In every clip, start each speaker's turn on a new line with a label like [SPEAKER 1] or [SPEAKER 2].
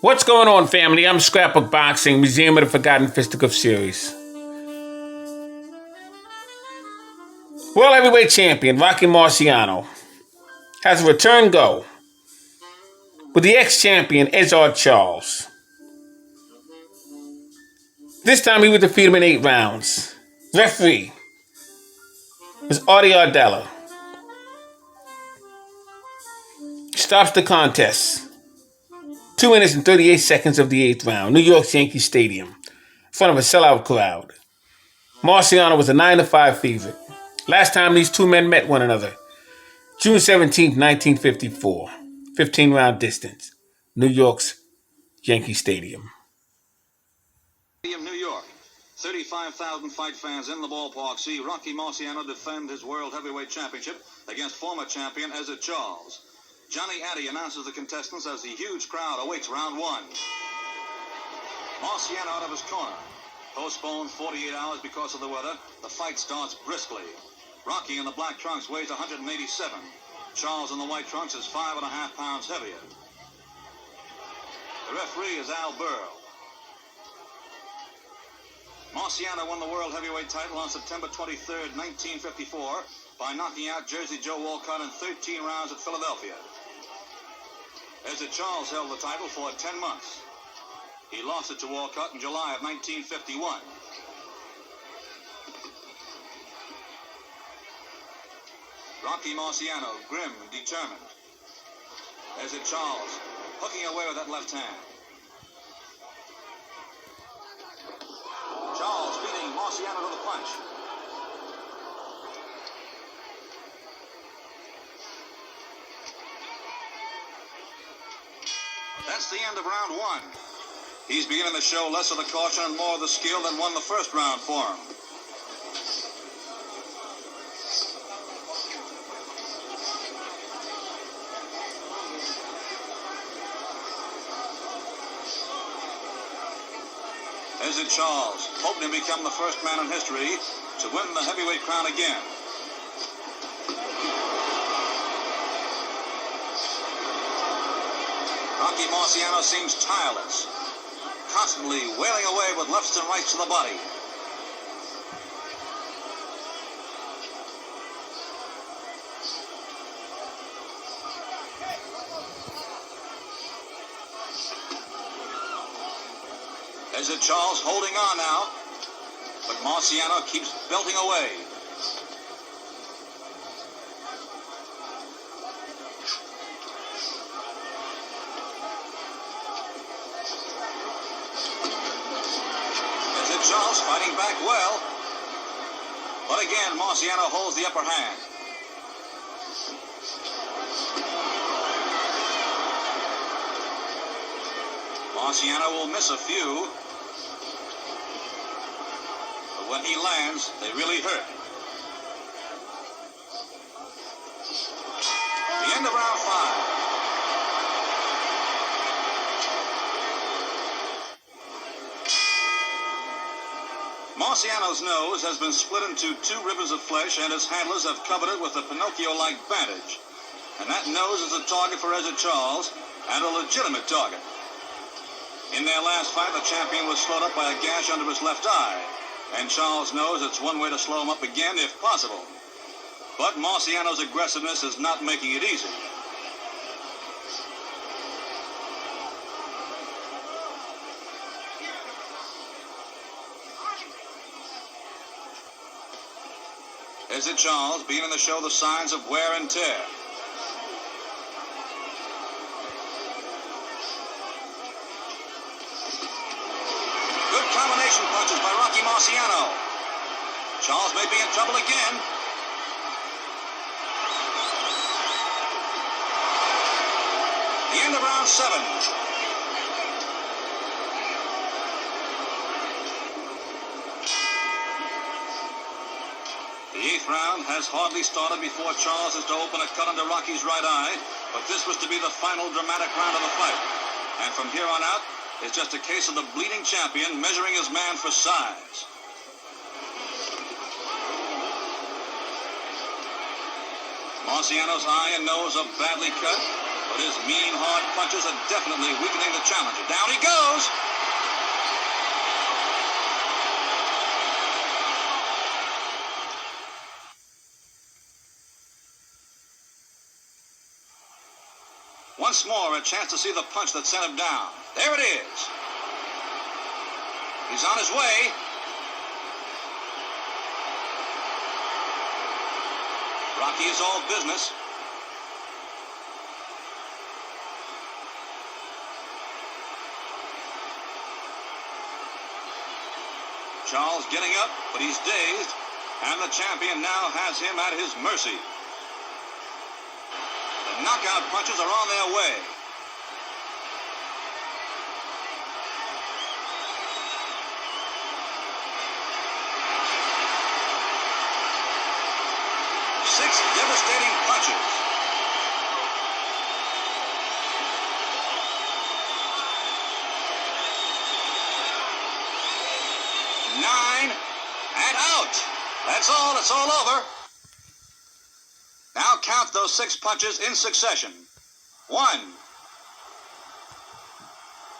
[SPEAKER 1] What's going on, family? I'm Scrapbook Boxing, Museum of the Forgotten Fisticuffs series. World Heavyweight Champion Rocky Marciano has a return go with the ex-champion Ezzard Charles. This time he would defeat him in 8 rounds. Referee was Artie Ardella. Stops the contest. 2 minutes and 38 seconds of the 8th round. New York's Yankee Stadium. In front of a sellout crowd. Marciano was a 9-5 favorite. Last time these two men met one another, June 17, 1954. 15-round distance. New York's Yankee Stadium.
[SPEAKER 2] New York. 35,000 fight fans in the ballpark see Rocky Marciano defend his World Heavyweight Championship against former champion Ezzard Charles. Johnny Addy announces the contestants as the huge crowd awaits round 1. Marciano out of his corner. Postponed 48 hours because of the weather. The fight starts briskly. Rocky in the black trunks weighs 187. Charles in the white trunks is 5.5 pounds heavier. The referee is Al Burl. Marciano won the World Heavyweight title on September 23, 1954 by knocking out Jersey Joe Walcott in 13 rounds at Philadelphia. Ezzard Charles held the title for 10 months. He lost it to Walcott in July of 1951. Rocky Marciano, grim and determined. Ezzard Charles, hooking away with that left hand. Charles beating Marciano to the punch. That's the end of round 1. He's beginning to show less of the caution and more of the skill that won the first round for him. Ezzard Charles, hoping to become the first man in history to win the heavyweight crown again. Rocky Marciano seems tireless, constantly wailing away with lefts and rights to the body. Ezzard Charles holding on now, but Marciano keeps belting away. Ezzard Charles fighting back well, but again Marciano holds the upper hand. Marciano will miss a few. When he lands, they really hurt. The end of round 5. Marciano's nose has been split into 2 ribbons of flesh, and his handlers have covered it with a Pinocchio-like bandage. And that nose is a target for Ezzard Charles, and a legitimate target. In their last fight, the champion was slowed up by a gash under his left eye. And Charles knows it's one way to slow him up again, if possible. But Marciano's aggressiveness is not making it easy. Ezzard Charles beginning to show the signs of wear and tear. Combination punches by Rocky Marciano. Charles may be in trouble again. The end of round 7. The 8th round has hardly started before Charles is to open a cut under Rocky's right eye, but this was to be the final dramatic round of the fight. And from here on out, it's just a case of the bleeding champion measuring his man for size. Marciano's eye and nose are badly cut. But his mean, hard punches are definitely weakening the challenger. Down he goes. Once more, a chance to see the punch that sent him down. There it is. He's on his way. Rocky is all business. Charles getting up, but he's dazed, and the champion now has him at his mercy. The knockout punches are on their way. Six devastating punches. Nine, and out. That's all. It's all over. Now count those 6 punches in succession. 1,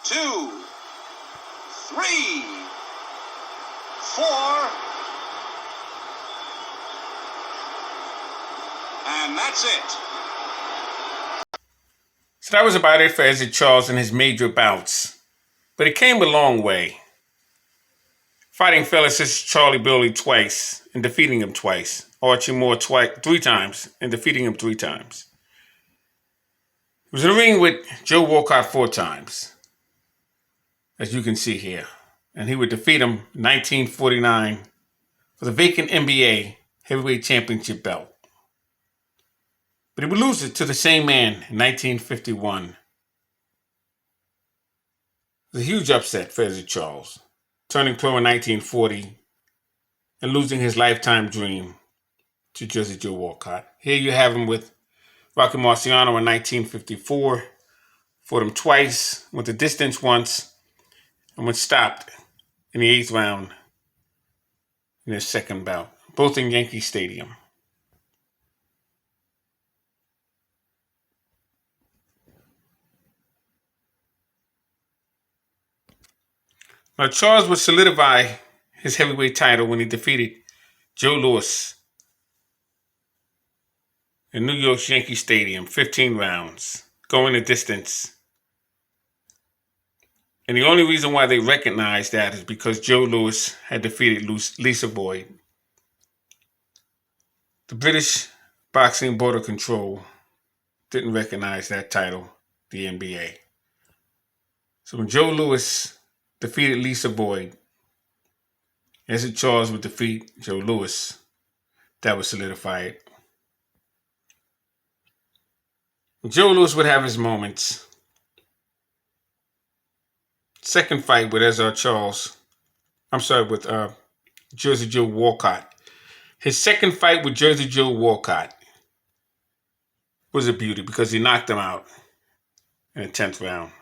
[SPEAKER 2] 2, 3, 4, and that's it.
[SPEAKER 1] So that was about it for Ezzard Charles and his major bouts. But it came a long way. Fighting fellas such as Charlie Billy twice and defeating him twice. Archie Moore 3 times and defeating him 3 times. He was in the ring with Joe Walcott 4 times, as you can see here. And he would defeat him in 1949 for the vacant NBA Heavyweight Championship belt. But he would lose it to the same man in 1951. It was a huge upset for Ezzard Charles, turning pro in 1940 and losing his lifetime dream to Jersey Joe Walcott. Here you have him with Rocky Marciano in 1954. Fought him twice, went the distance once, and was stopped in the 8th round in his second bout, both in Yankee Stadium. Now, Charles would solidify his heavyweight title when he defeated Joe Louis in New York's Yankee Stadium, 15 rounds, going the distance. And the only reason why they recognized that is because Joe Louis had defeated Lisa Boyd. The British Boxing Board of Control didn't recognize that title, the NBA. So when Joe Louis defeated Lisa Boyd, Ezzard Charles would defeat Joe Louis. That would solidify it. Joe Louis would have his moments. Second fight with Ezzard Charles. with Jersey Joe Walcott. His second fight with Jersey Joe Walcott was a beauty because he knocked him out in the 10th round.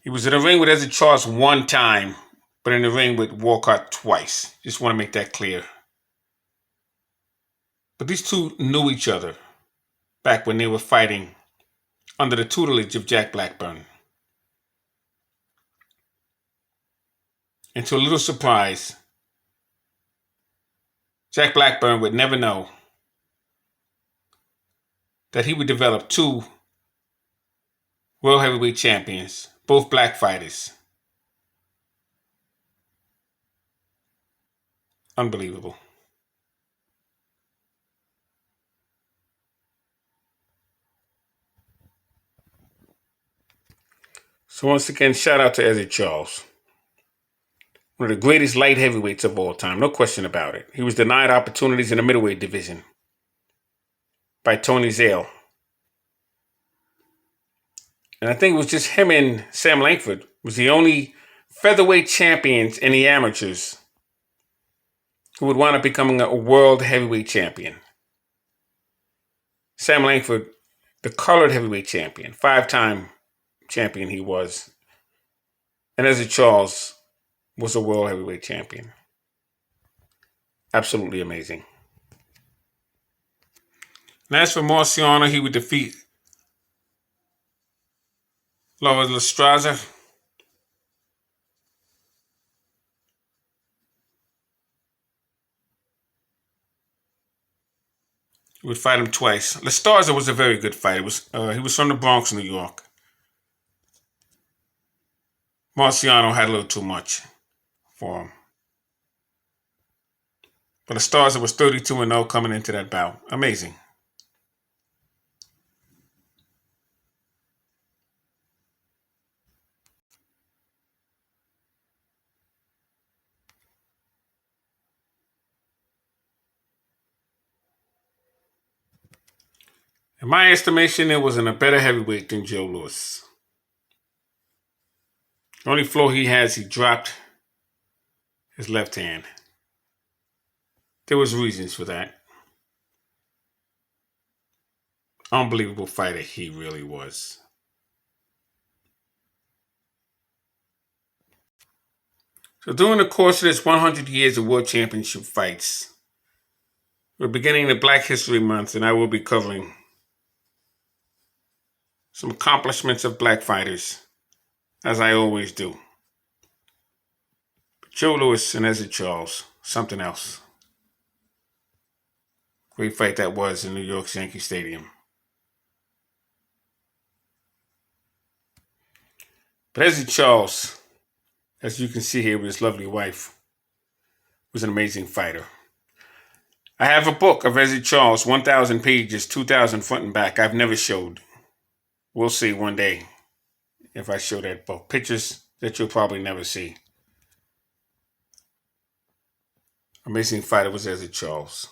[SPEAKER 1] He was in the ring with Ezzard Charles 1 time, but in the ring with Walcott twice. Just want to make that clear. But these two knew each other back when they were fighting under the tutelage of Jack Blackburn. And to a little surprise, Jack Blackburn would never know that he would develop 2 world heavyweight champions, both black fighters. Unbelievable. So once again, shout out to Ezzard Charles. One of the greatest light heavyweights of all time, no question about it. He was denied opportunities in the middleweight division by Tony Zale. And I think it was just him and Sam Langford was the only featherweight champions in the amateurs who would wind up becoming a world heavyweight champion. Sam Langford, the colored heavyweight champion, 5-time champion he was. And Ezzard Charles was a world heavyweight champion. Absolutely amazing. And as for Marciano, he would defeat Laura Lestraza. He would fight him twice. Lestraza was a very good fighter. He was from the Bronx, New York. Marciano had a little too much for him. But Lestraza was 32-0 coming into that bout. Amazing. In my estimation, it was in a better heavyweight than Joe Louis. The only flaw he has, he dropped his left hand. There was reasons for that. Unbelievable fighter he really was. So during the course of this 100 years of World Championship fights, we're beginning the Black History Month, and I will be covering some accomplishments of black fighters, as I always do. But Joe Louis and Ezzard Charles, something else. Great fight that was in New York's Yankee Stadium. But Ezzard Charles, as you can see here with his lovely wife, was an amazing fighter. I have a book of Ezzard Charles, 1,000 pages, 2,000 front and back. I've never showed. We'll see one day if I show that book. Pictures that you'll probably never see. Amazing fighter was Ezzard Charles.